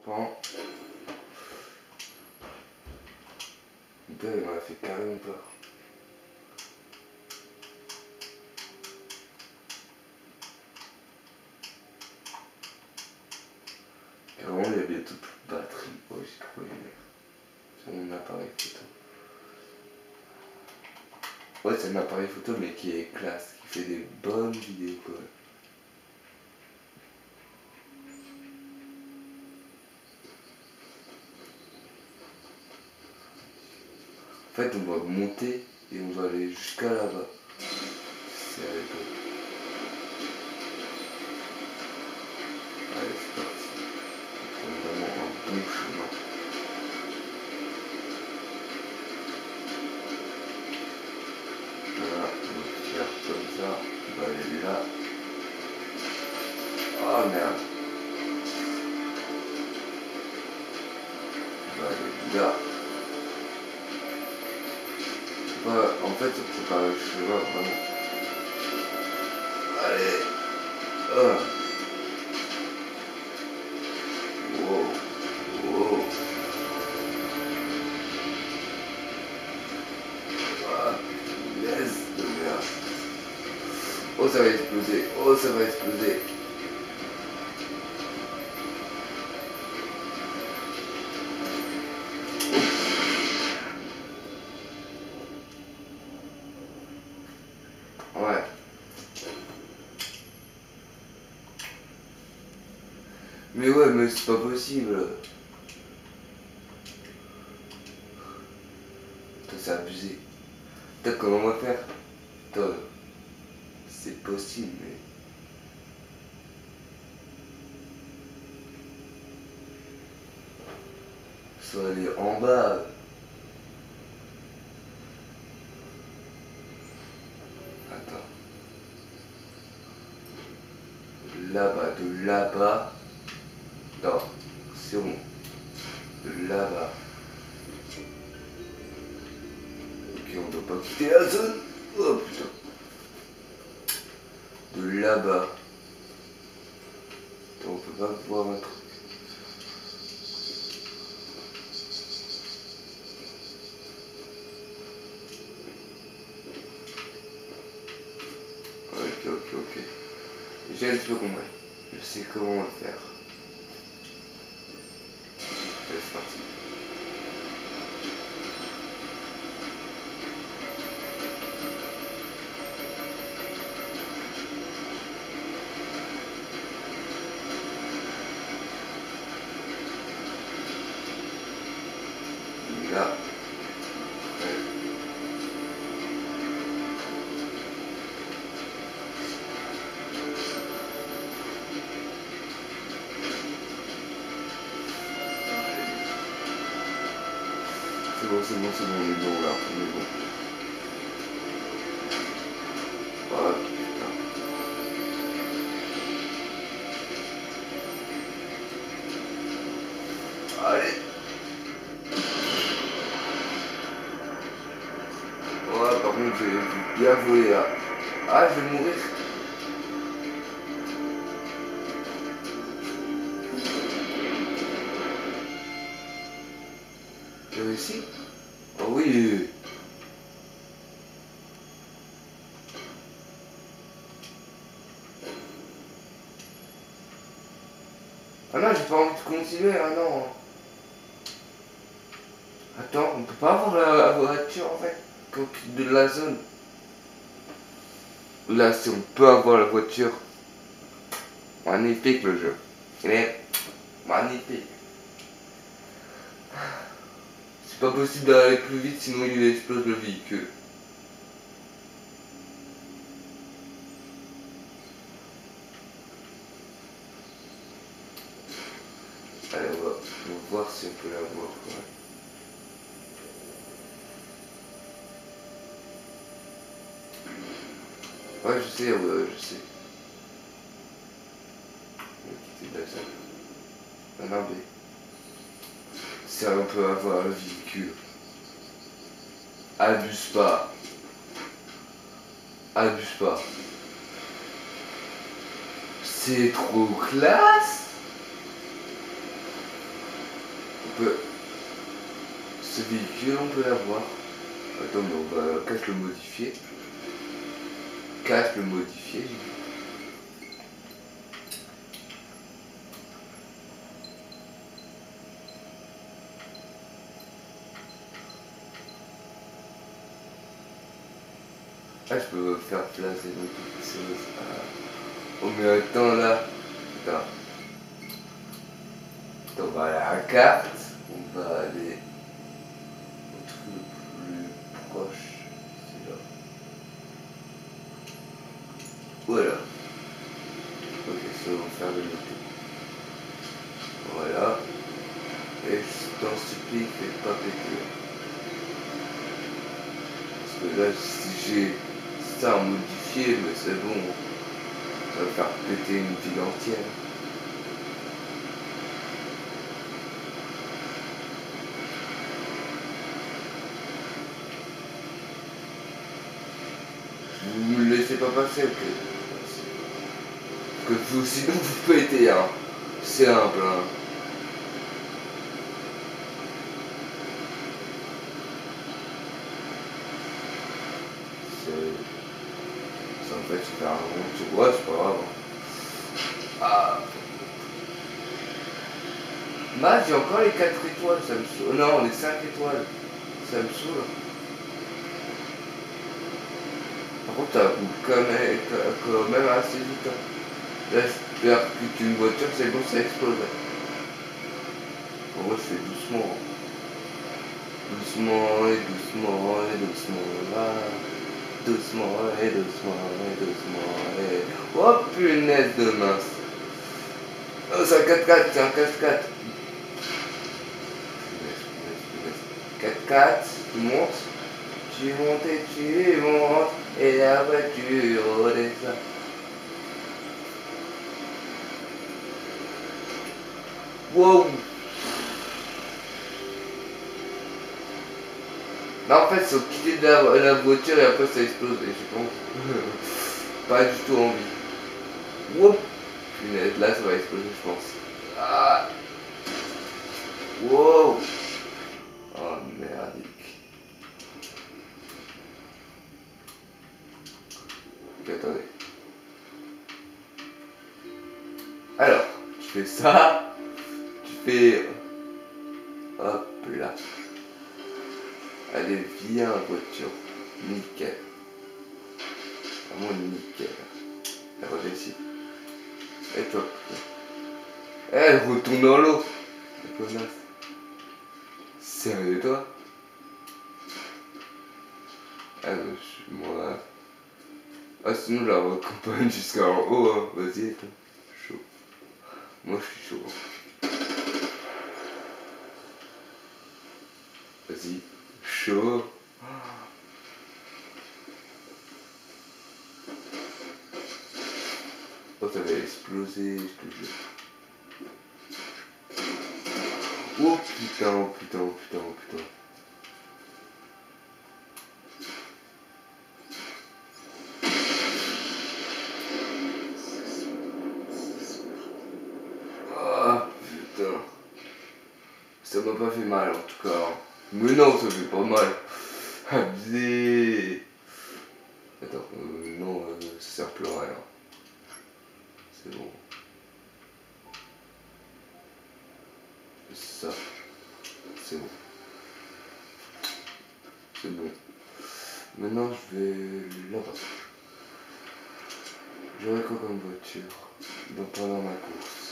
Pan. Putain, il m'a fait carrément peur. Carrément, il y a bientôt plus de batterie. Oh, j'ai trop aimé. C'est mon appareil photo. Ouais, c'est un appareil photo, mais qui est classe, qui fait des bonnes vidéos, quoi. En fait, on va monter et on va aller jusqu'à là-bas. C'est avec eux. Allez, c'est parti. On prend vraiment un bon chemin. Voilà, on va faire comme ça. On va aller là. Oh merde. On va aller là. En fait, on prépare le chemin vraiment. Allez. Wow. Wow. Ah, yes, de merde. Oh, ça va exploser. Oh, ça va exploser. Ouais. Mais ouais, mais c'est pas possible. C'est abusé. Putain, comment on va faire? Putain, c'est possible, mais... Soit aller en bas. Attends. Là-bas, de là-bas. Non, c'est bon. De là-bas. Ok, on doit pas quitter la zone. Oh putain. De là-bas. On peut pas voir un truc. Ok. J'ai un petit peu compris. Je sais comment le faire. C'est parti. Là. Ouais. C'est bon, on est bon là, on est bon. Ah putain. Allez. Ouais, par contre, j'ai bien volé là. Ah, je vais mourir. J'ai réussi? Oh oui. Ah non, j'ai pas envie de continuer, ah non. Attends, on peut pas avoir la voiture en fait quand on quitte de la zone. Là, si on peut avoir la voiture. Magnifique le jeu. Il est magnifique. C'est pas possible d'aller plus vite sinon il explose le véhicule. Allez, on va voir si on peut l'avoir. Ouais, je sais, je sais. On va quitter la zone. Non, mais... Si on peut avoir le véhicule. Abuse pas. Abuse pas. C'est trop classe. peut... Ce véhicule, on peut l'avoir. Attends, mais on va casse le modifier. Casse le modifier. Ah, je peux faire placer quelque chose. Ah. Oh, mais attends là. Attends. Attends, on va aller à la carte. On va aller au truc le plus proche. C'est là. Voilà. Ok, ça va faire le noter. Voilà. Et je t'en supplie, fais pas péter. Parce que là, si j'ai ça modifié, mais c'est bon. Ça va faire péter une ville entière. Vous me laissez pas passer, ok. Parce que vous, sinon vous pétez, hein. C'est simple, hein. Ça en fait, c'est faire un rond sur... Ouais, c'est pas grave. Ah. Là, j'ai encore les 4 étoiles, ça me saoule. Non, les 5 étoiles. Ça me saoule. Par contre, ça coûte quand même assez vite. Hein. J'espère que une voiture, c'est bon, ça explose. Moi, je fais doucement. Doucement et doucement et doucement. Là. Doucement et doucement et doucement et... Oh punaise de mince. Oh, c'est un 4x4, c'est un 4x4. 4x4, tu montes, et tu montes, et la voiture redescend. Wow! Non, en fait, il faut quitter de la voiture et après ça explose, et je pense. Pas du tout envie. Wow! Punaise, là ça va exploser, je pense. Ah! Wow! Oh merdique. Ok, attendez. Alors, tu fais ça, tu fais... Hop là. Allez, viens voiture. Nickel. Vraiment nickel. Elle redescend. Et toi. Elle retourne dans l'eau. La connasse. Sérieux toi? Ah moi... Ah sinon la raccompagne jusqu'en haut, hein. Vas-y, toi. Chaud. Moi je suis chaud. Vas-y. Chaud. Oh ça va exploser, je te jure. Oh putain, oh putain, oh putain, oh putain. Ah putain. Ça m'a pas fait mal en tout cas. Mais non, ça fait pas mal. Abusé. Attends, non, ça sert plus à rien. C'est bon. Ça. C'est bon. C'est bon. Maintenant, je vais là-bas. J'aurai quoi comme voiture pendant ma course?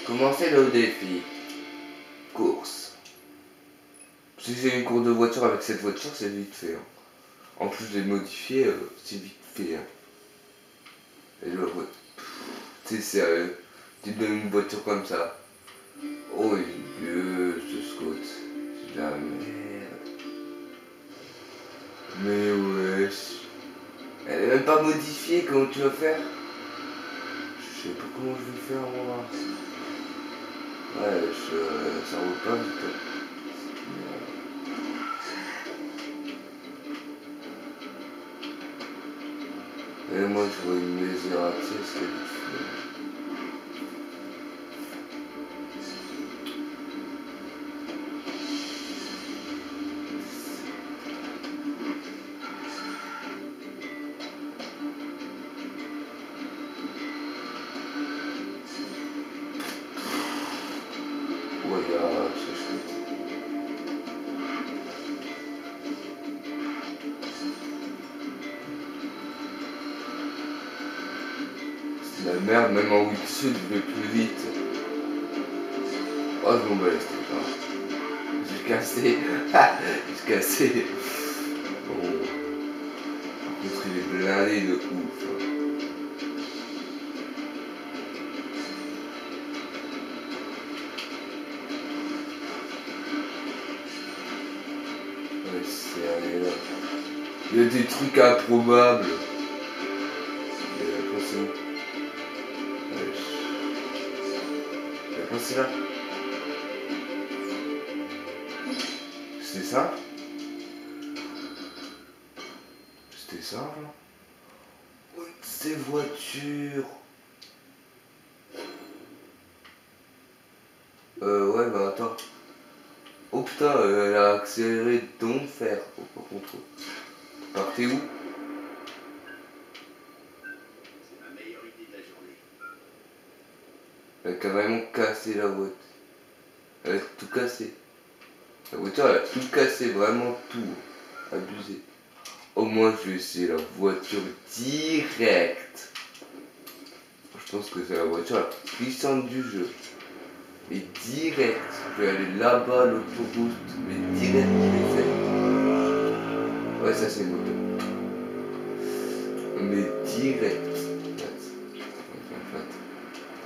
Commencez le défi. Course. Si c'est une course de voiture avec cette voiture, c'est vite fait. Hein. En plus de les modifier, c'est vite fait. Hein. Et le voiture. C'est sérieux. Tu te donnes une voiture comme ça. Oh Dieu, ce Scott. C'est de la merde. Mais wesh. Elle est même pas modifiée, comment tu vas faire? Je sais pas comment je vais faire moi. Ouais, ça roule pas vite. Et moi, je vois une Maserati, c'est vite fait. Voilà, c'est chouette. C'est la merde, même en Wingsuit, je vais plus vite. Oh, je m'en bats les steaks, hein. J'ai cassé. J'ai cassé. Bon, par contre, il est blindé de ouf. Ouais, c'est allé là. Il y a des trucs improbables. Et après, c'est où? Et après, c'est là. C'était ça? C'était ça, là? Ouais, ces voitures. Ouais, bah attends. Oh putain, elle a accéléré d'enfer. Oh, par contre. Partez où? Elle a carrément cassé la voiture. Elle a tout cassé. La voiture, elle a tout cassé, vraiment tout. Abusé. Au moins, je vais essayer la voiture directe. Je pense que c'est la voiture la plus puissante du jeu. Mais direct. Je vais aller là-bas, l'autoroute. Mais direct, je l'ai fait. Ouais, ça c'est une moto. Mais direct.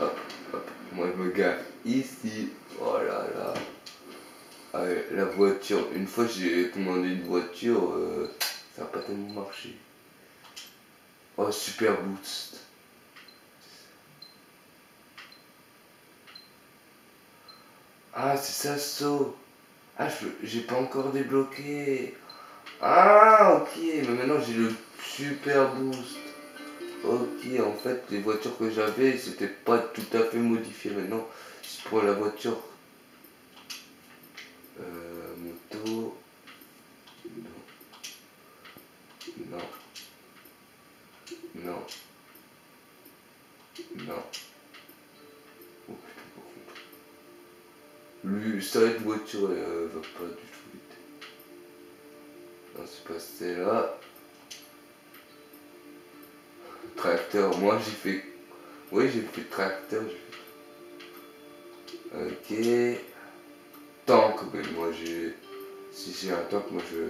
Hop, hop. Moi, je me gare ici. Oh là là. Ah ouais, la voiture. Une fois, j'ai commandé une voiture. Ça n'a pas tellement marché. Oh, super boost. Ah, c'est ça, saut. Ah, j'ai pas encore débloqué. Ah, ok, mais maintenant j'ai le super boost. Ok, en fait, les voitures que j'avais, c'était pas tout à fait modifié. Maintenant, je prends la voiture. Moto. Non. Non. Non. Oh putain, par contre. Lui, cette voiture, elle va pas du tout vite. Non, c'est pas celle-là. Tracteur, moi j'ai fait. Oui, j'ai fait tracteur. Ok. Tank, mais moi j'ai. Si c'est un tank, moi je.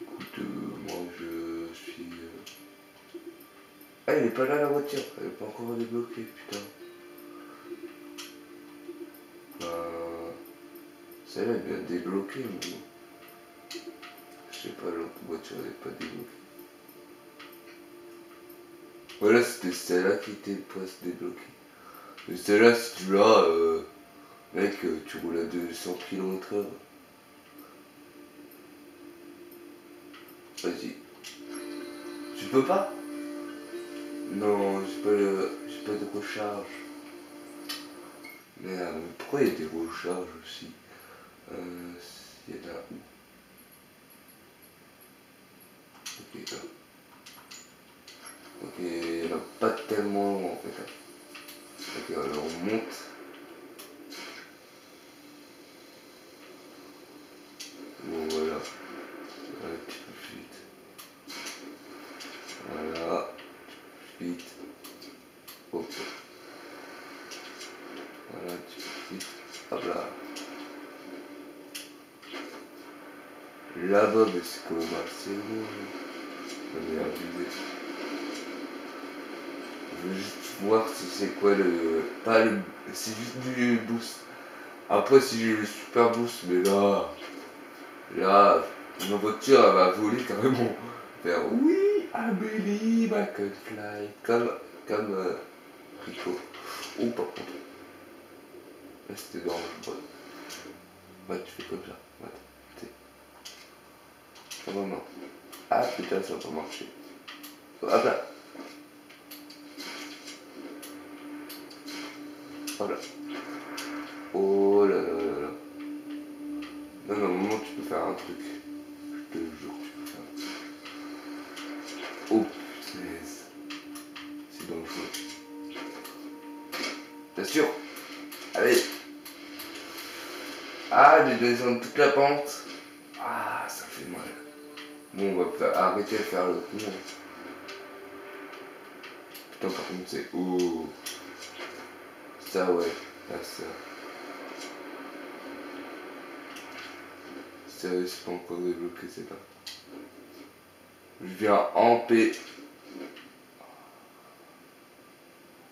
Écoute, moi je suis. Ah, elle est pas là la voiture, elle est pas encore débloquée, putain. Celle-là elle vient de débloquer, mais bon. Je sais pas, l'autre voiture elle est pas débloquée. Voilà, c'était celle-là qui était pas se débloquer. Mais celle-là, si tu l'as, mec, tu roules à 200 km/h. Vas-y. Tu peux pas? Non, j'ai pas de recharge. Merde, mais pourquoi il y a des recharges aussi? Il y en a où? Ok, là. Ok, il n'y en a pas tellement en fait. Ok, alors on monte. Bon, voilà. Un petit peu plus vite. Voilà. Vite. Hop. Voilà, un petit peu plus vite. Hop là. Là-bas, mais c'est quand même assez long. On est abusé. Je veux juste voir si c'est quoi le. Pas le. C'est juste du boost. Après, si j'ai le super boost, mais là. Là, ma voiture, elle va voler carrément. Faire oui, I believe I can fly. Comme Rico. Oh, par contre. Là, c'était dangereux. Ouais, tu fais comme ça. Ouais, ça va, non. Ah putain, ça va pas marcher. Hop là. Hop là. Oh là là là là. Non, normalement tu peux faire un truc. Je te jure que tu peux faire un truc. Oh punaise. C'est dangereux. Bien sûr. Allez. Ah, de descendre toute la pente. Ah, ça fait mal. Bon, on va arrêter de faire le coup. Putain, par contre, c'est... Oh. Ça, ouais. Là, ça. Sérieux, c'est pas encore débloqué, c'est pas. Je viens en paix.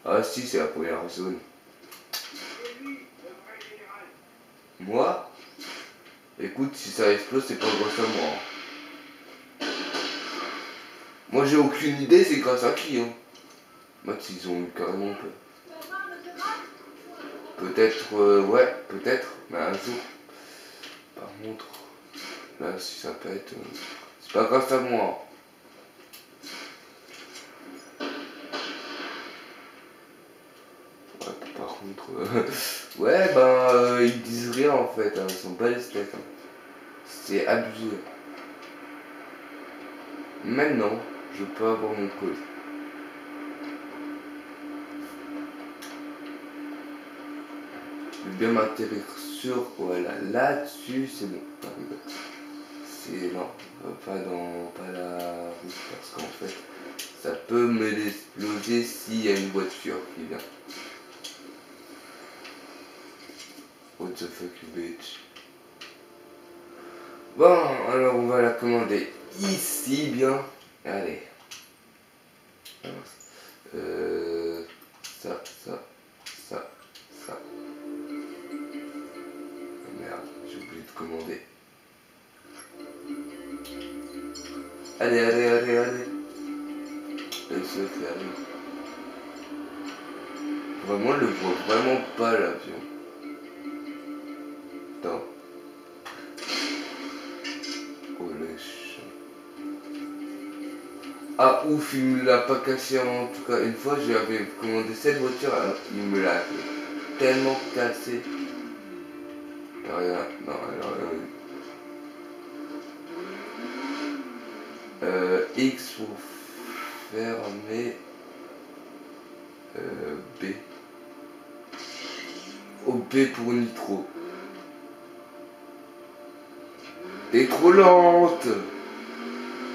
Ah si, c'est la première zone. Moi? Écoute, si ça explose, c'est pas grâce à moi. Moi, j'ai aucune idée, c'est grâce à qui, hein. Moi, ils ont eu carrément peur. Peut-être, ouais, peut-être, mais un jour. Par contre, là, si ça pète, c'est pas grâce à moi. Ouais, par contre, ouais, ben, ils disent rien en fait, hein, ils sont pas les steaks. Hein. C'est abusé. Maintenant, je peux avoir mon code. Je vais bien m'atterrir sur, voilà, là-dessus, c'est bon. C'est, non, pas la route, parce qu'en fait, ça peut me l'exploser s'il y a une voiture qui vient. What the fuck, bitch. Bon, alors on va la commander ici, bien. Allez. Ça. Oh, merde, j'ai oublié de commander. Allez. Elle se fait aller. Vraiment, elle le voit vraiment pas l'avion. Attends. Oh les chats. Ah ouf, il me l'a pas cassé en tout cas. Une fois, j'avais commandé cette voiture, alors il me l'a tellement cassé. Rien, non, alors X pour fermer B. Oh, B pour nitro. T'es trop lente.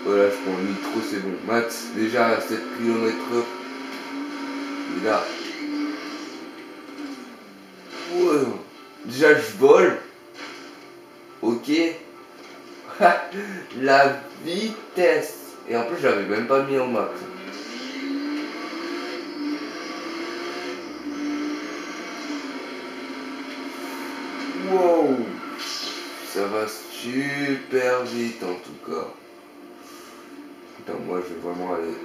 Voilà, je prends le nitro, c'est bon. Max, déjà à 7 km/h. Et là. Ouais. Déjà, je vole. Ok. La vitesse. Et en plus, je l'avais même pas mis en max. Wow. Ça va super vite en tout cas. Putain, moi, je vais vraiment aller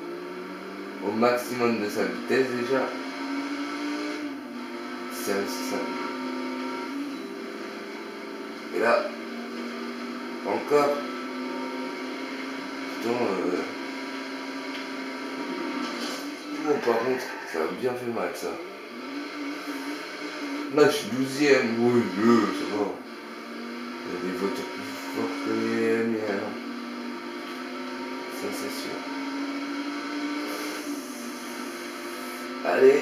au maximum de sa vitesse déjà. C'est ça. Et là, encore. Putain, bon, par contre, ça a bien fait mal ça. Là, je suis 12ème. Oui, ça va. Il y a des voitures plus fortes que les miennes. Ça, c'est sûr. Allez.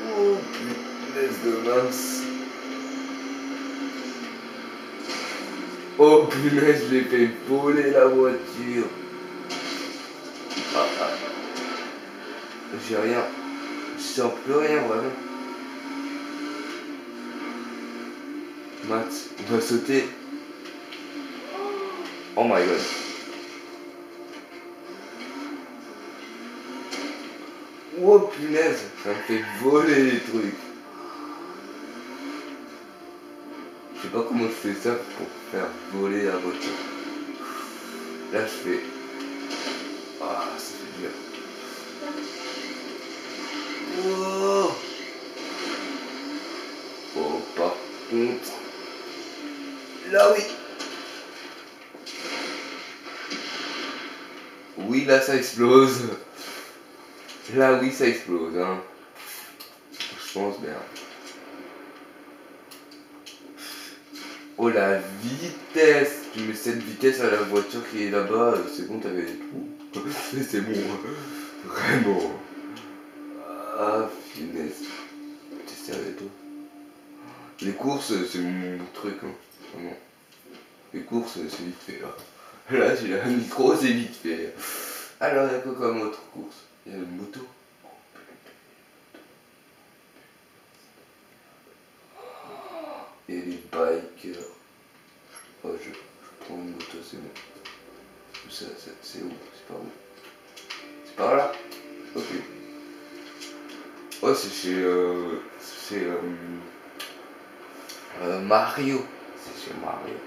Oh, punaise de mince. Oh, punaise, je l'ai fait voler la voiture. Ah. J'ai rien. Je sens plus rien, vraiment. Max, on va sauter. Oh my god. Oh punaise, ça me fait voler les trucs. Je sais pas comment je fais ça pour faire voler la voiture. Là je fais... Ah, ça fait bien. Oh, oh par contre... Là oui. Oui, là, ça explose. Là, oui, ça explose, hein. Je pense bien. Oh, la vitesse! Tu mets cette vitesse à la voiture qui est là-bas, c'est bon, t'avais les trous. C'est bon, vraiment. Ah, finesse. T'es sérieux, toi? Les courses, c'est mon truc, hein. Vraiment. Les courses, c'est vite fait, là. Là, j'ai un micro, c'est vite fait. Alors, il y a quoi comme autre course? Il y a une moto. Et les bikers. Oh, je prends une moto, c'est bon. Ça, c'est où? C'est par où? C'est par là? Ok. Oh, c'est chez Mario. C'est chez Mario.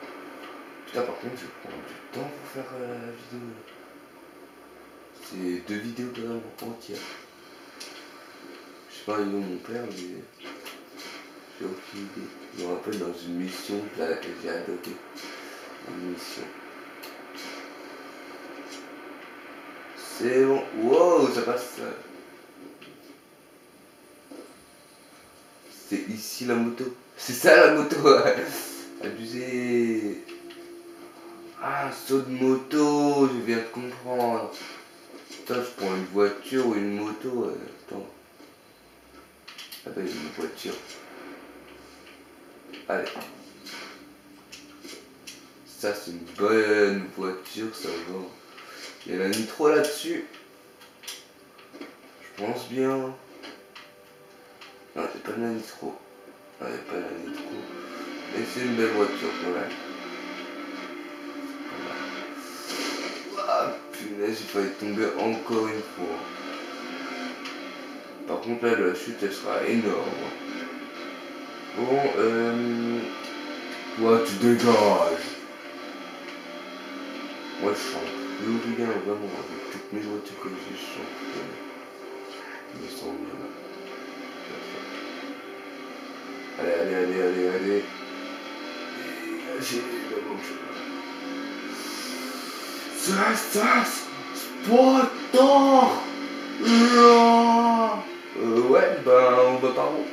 Putain, par contre, je prends du temps pour faire la vidéo. C'est 2 vidéos quand même entières. Je sais pas, il est où mon père, mais j'ai aucune idée. Je me rappelle dans une mission, j'ai adopté. Une mission. C'est bon. Wow, ça passe. C'est ici la moto. C'est ça la moto. Abusé. Ah, un saut de moto, je viens de comprendre. Putain, je prends une voiture ou une moto. Attends. Ah bah, une voiture. Allez. Ça, c'est une bonne voiture, ça va. Il y a la nitro là-dessus. Je pense bien. Non, il n'y a pas de la nitro. Non, il n'y a pas de la nitro. Mais c'est une belle voiture quand même. Ah, punaise, j'ai failli tomber encore une fois. Par contre, là, la chute, elle sera énorme. Bon, toi, tu dégages. Moi, je sens plus rien, vraiment. Avec toutes mes voitures que j'ai, je sens plus rien. Je me sens bien. Allez. Dégagez la voiture. Ça, spotter. Ouais, ben, on va par où?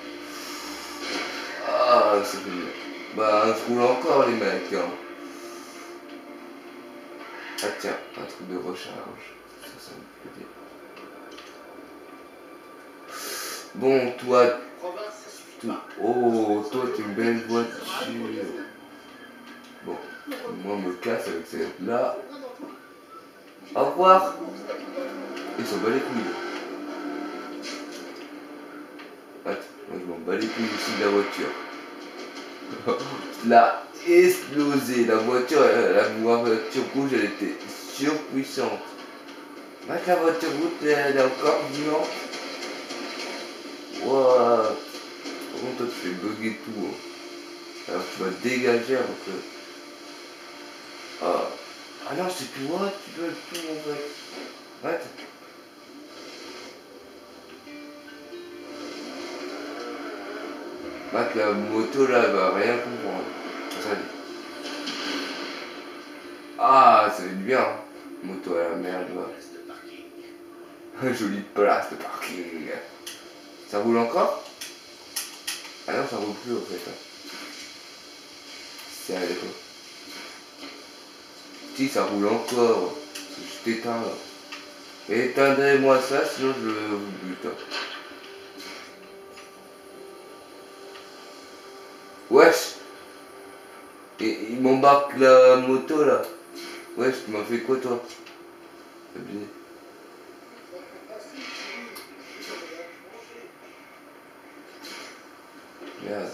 Ah, c'est bien. Bah, je roule encore, les mecs. Hein. Ah, tiens, un truc de recharge. Ça me plaît bien. Bon, toi. Oh, toi, t'es une belle voiture. Bon, moi, je me casse avec celle-là. Au revoir. Ils s'en bat les couilles. Attends, moi, je m'en bats les couilles ici de la voiture. L'a explosé. La voiture rouge, elle était surpuissante. Même la voiture rouge, elle est encore vivante. Wow. Par contre, toi, tu fais bugger tout. Hein. Alors, tu vas dégager un peu. Ah non, c'est toi, tu peux tout en fait. What? Mac, la moto là, elle va rien comprendre. Ça dit. Ah, ça va être bien. Moto à la merde, là. Jolie place de parking. Ça roule encore? Ah non, ça roule plus en fait. C'est allé quoi. Si, ça roule encore. C'est juste éteint là. Éteindrez-moi ça, sinon je vous bute. Wesh. Et il m'embarque la moto là. Wesh, tu m'as fait quoi toi? Abusé. Merde.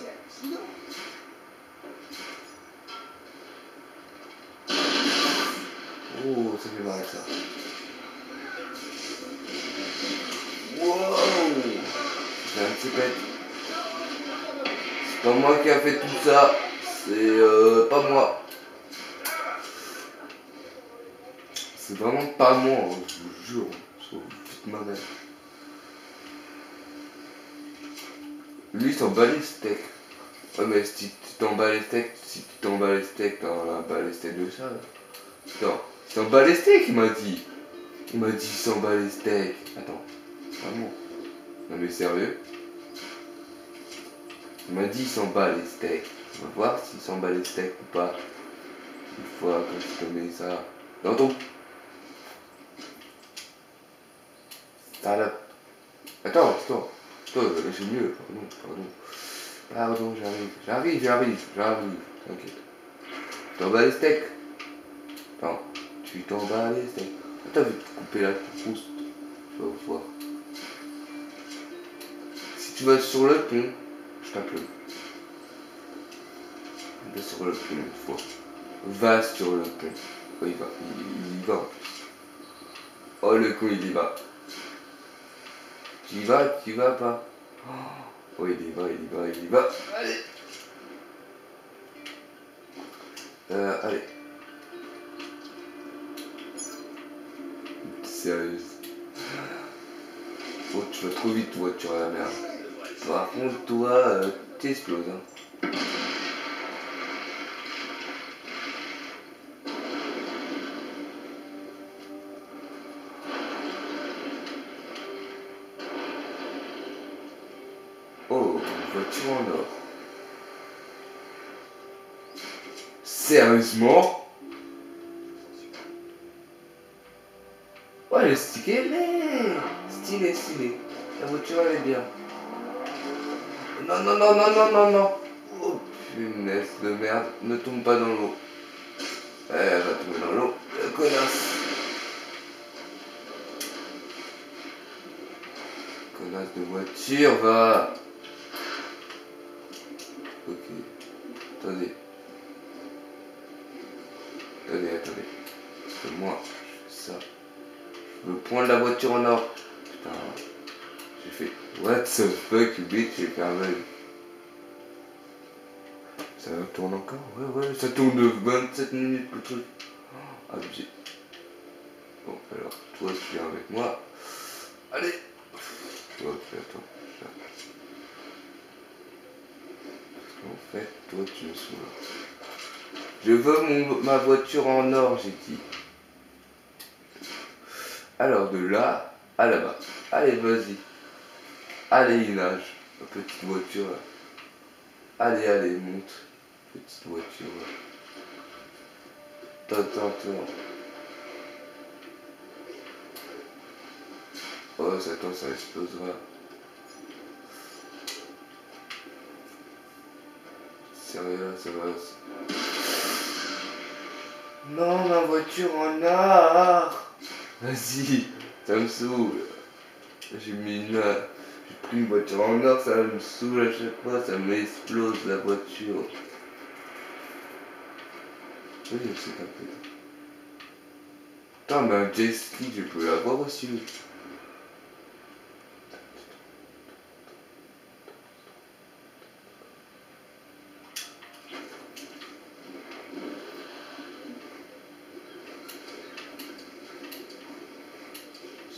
Oh, ça fait mal ça. Wow. C'est un petit pet. C'est pas moi qui a fait tout ça. C'est pas moi. C'est vraiment pas moi, hein, je vous jure. Sauf toute ma mère. Lui, il s'en bat les steaks. Ouais, mais si tu t'en bats les steaks, t'en bats les steaks de ça. Là. Putain, tu t'en bats les steaks, il m'a dit. Il m'a dit 100 balles les steaks. Attends, vraiment. Non mais sérieux? Il m'a dit 100 balles les steaks. On va voir s'il 100 balles les steaks ou pas. Une fois quand je te mets ça dans ton salade. Attends, j'ai mieux. Pardon, j'arrive. T'inquiète. Tu t'en bats les steaks? Attends, tu t'en bats les steaks. Attends, je vais te couper la trousse. Tu vas voir. Si tu vas sur le pont, je t'appelle. Va sur le pont une fois. Va sur le pont. Oh, il y va en plus. Oh, le con, il y va. Tu y vas pas? Oh, il y va. Allez. Allez. Sérieuse. Oh, tu vas trop vite, voiture à la merde. Par contre, toi, t'exploses, hein. Oh, une voiture en or. Sérieusement? Ouais, elle est stylée. Stylé. La voiture, elle est bien. Non. Oh, punaise de merde. Ne tombe pas dans l'eau. Elle va tomber dans l'eau. La connasse. Connasse de voiture, va. Ok. Attendez. Parce que moi, je fais ça. Je veux prendre la voiture en or. Putain. J'ai fait what the fuck, bitch, j'ai fait un bug. Ça tourne encore? Ouais, ça tourne de 27 minutes le truc. Abusé. Bon, alors, toi, tu viens avec moi. Allez. Ok, attends. En fait, toi, tu me saoules. Je veux ma voiture en or, j'ai dit. Alors, de là à là-bas. Allez, vas-y. Allez, il nage. Ma petite voiture, là. Allez, monte. Petite voiture, là. Attends. Oh, ça explosera. Sérieux, là, ça va. Non, ma voiture en or. Vas-y, ça me saoule. J'ai pris une voiture en or, ça me saoule à chaque fois, ça m'explose la voiture. Oui, c'est un peu. Putain, mais un jet ski, je peux l'avoir aussi.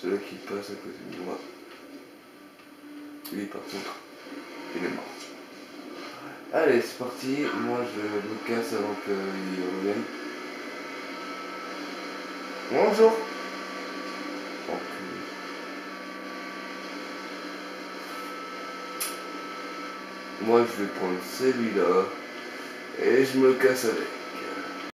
Celui qui passe à côté de moi. Lui, par contre, il est mort. Allez, c'est parti. Moi, je me casse avant qu'il revienne. Bonjour. Moi, je vais prendre celui-là et je me casse avec.